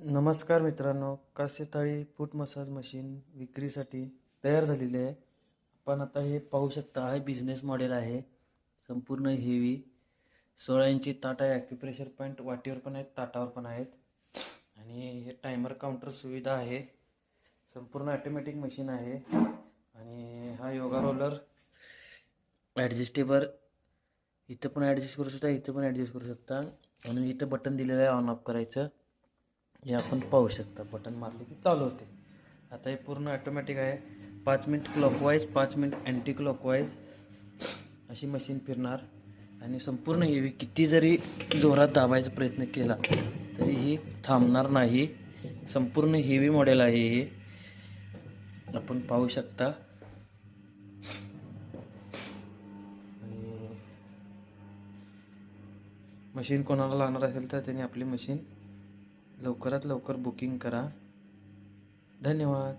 नमस्कार मित्रांनो, कासेथाळी foot massage machine विक्रीसाठी तयार झालेली आहे. आपण आता हे पाहू शकता, हा बिझनेस मॉडेल आहे. संपूर्ण हेवी 16 इंची ताट आहे. ॲक्युप्रेशर पॉईंट वाटीवर पण आहेत, ताटावर पण आहेत. आणि हे टायमर काउंटर सुविधा आहे. संपूर्ण ऑटोमॅटिक मशीन आहे. आणि हा योगा रोलर ॲडजस्टेबल, इथं पण ॲडजस्ट करू शकता, इथं पण ॲडजस्ट करू शकता. आणि इथं बटन दिलेलं आहे ऑन ऑफ करायचं. हे आपण पाहू शकता, बटन मारले की चालू होते. आता हे पूर्ण ऑटोमॅटिक आहे. 5 minute clockwise, 5 minute anti clockwise अशी मशीन फिरणार. आणि संपूर्ण हेवी किती जरी जोरात दाबायचा प्रयत्न केला तरीही थांबणार नाही. संपूर्ण हेवी मॉडेल आहे हे, आपण पाहू शकता. आणि मशीन कोणाला लागणार असेल तर त्यांनी आपली मशीन लवकरात लवकर बुकिंग करा. धन्यवाद.